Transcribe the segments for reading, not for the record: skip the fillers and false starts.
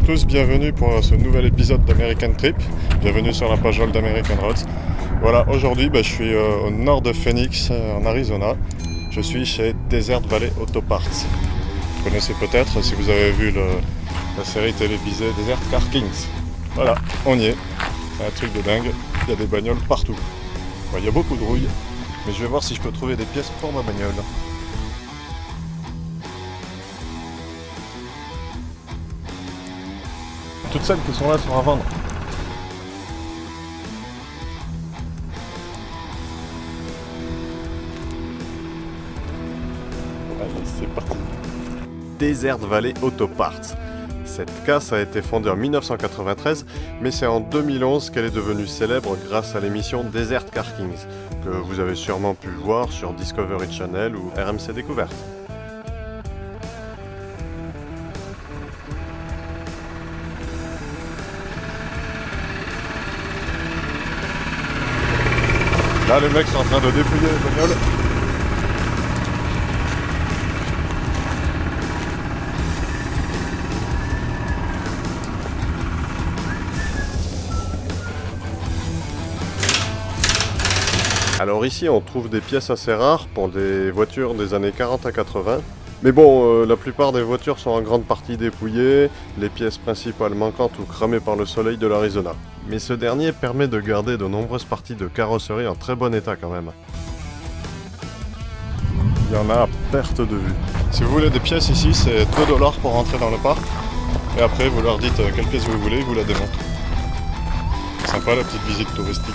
tous, bienvenue pour ce nouvel épisode d'American Trip. Bienvenue sur la page wall d'American Roads. Voilà, aujourd'hui je suis au nord de Phoenix, en Arizona. Je suis chez Desert Valley Auto Parts. Vous connaissez peut-être si vous avez vu la série télévisée Desert Car Kings. Voilà, on y est. C'est un truc de dingue, il y a des bagnoles partout. Bon, il y a beaucoup de rouille, mais je vais voir si je peux trouver des pièces pour ma bagnole. Toutes celles qui sont là sont à vendre. Allez, c'est parti. Desert Valley Auto Parts. Cette casse a été fondée en 1993, mais c'est en 2011 qu'elle est devenue célèbre grâce à l'émission Desert Car Kings, que vous avez sûrement pu voir sur Discovery Channel ou RMC Découverte. Là, les mecs sont en train de dépouiller les bagnoles. Alors ici, on trouve des pièces assez rares pour des voitures des années 40 à 80. Mais bon, la plupart des voitures sont en grande partie dépouillées, les pièces principales manquantes ou cramées par le soleil de l'Arizona. Mais ce dernier permet de garder de nombreuses parties de carrosserie en très bon état quand même. Il y en a à perte de vue. Si vous voulez des pièces ici, c'est 2$ pour rentrer dans le parc. Et après, vous leur dites quelle pièce vous voulez, ils vous la démontent. Sympa la petite visite touristique.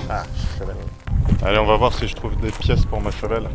Ah, cheval. Allez, on va voir si je trouve des pièces pour ma cheval.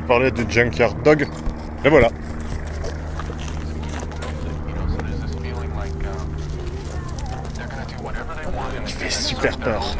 Parler du Junkyard Dog, et voilà. Il fait super peur.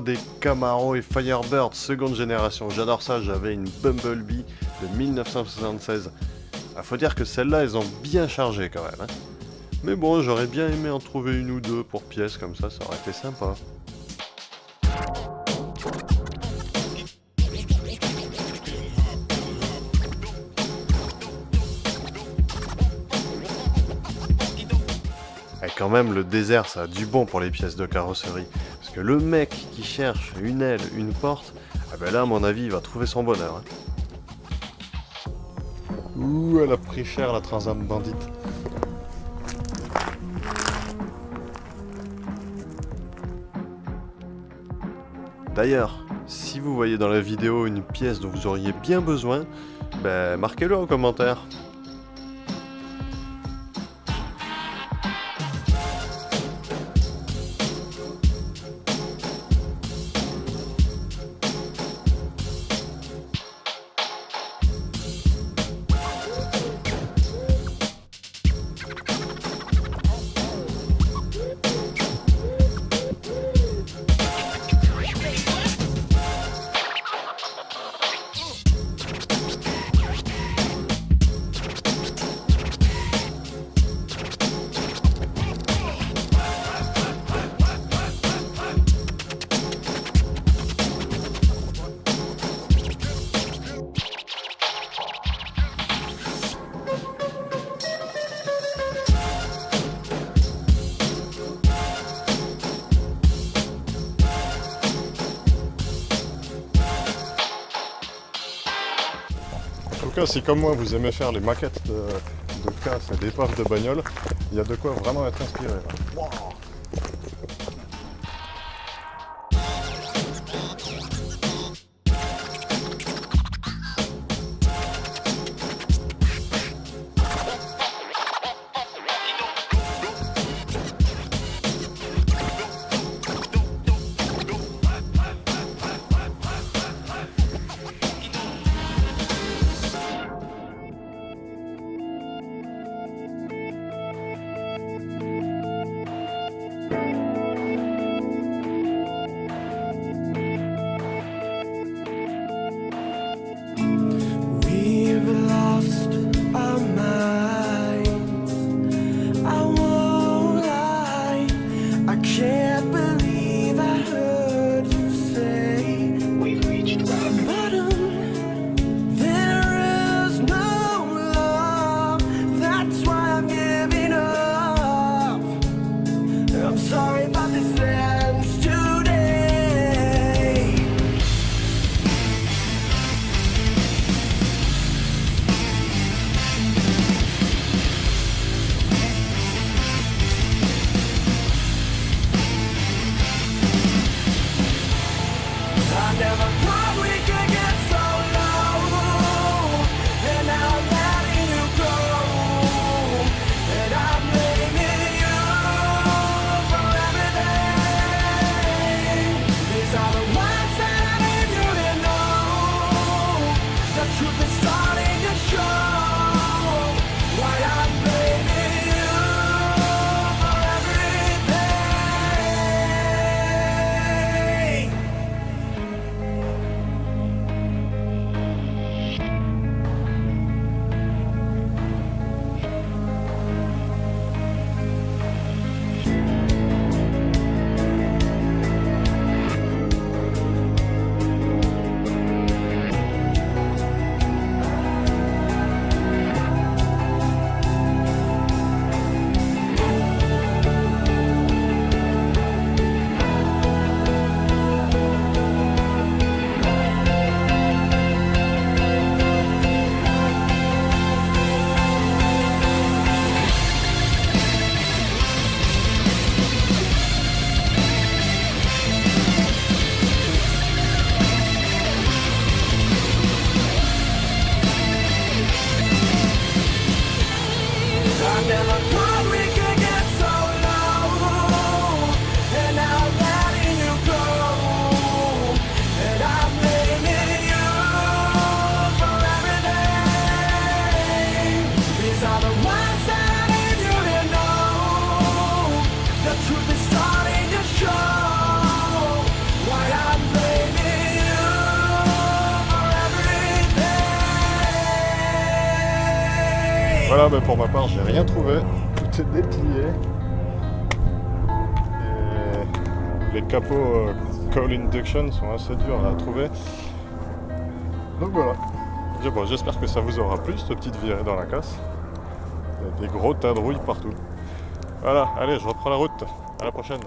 des Camaro et Firebird seconde génération. J'adore ça, j'avais une Bumblebee de 1976. Faut dire que celles-là, elles ont bien chargé quand même. Mais bon, j'aurais bien aimé en trouver une ou deux pour pièces comme ça aurait été sympa. Et quand même, le désert, ça a du bon pour les pièces de carrosserie. Parce que le mec qui cherche une aile, une porte, là, à mon avis, il va trouver son bonheur. Ouh, elle a pris cher, la Transam Bandit. D'ailleurs, si vous voyez dans la vidéo une pièce dont vous auriez bien besoin, marquez-le en commentaire. En tout cas, si comme moi vous aimez faire les maquettes de casse et d'épaves de bagnole, il y a de quoi vraiment être inspiré. Wow. Voilà, ben pour ma part, j'ai rien trouvé. Tout est déplié. Et les capots Call Induction sont assez durs à trouver. Donc voilà. Bon, j'espère que ça vous aura plu, cette petite virée dans la casse. Il y a des gros tas de rouille partout. Voilà, allez, je reprends la route. À la prochaine.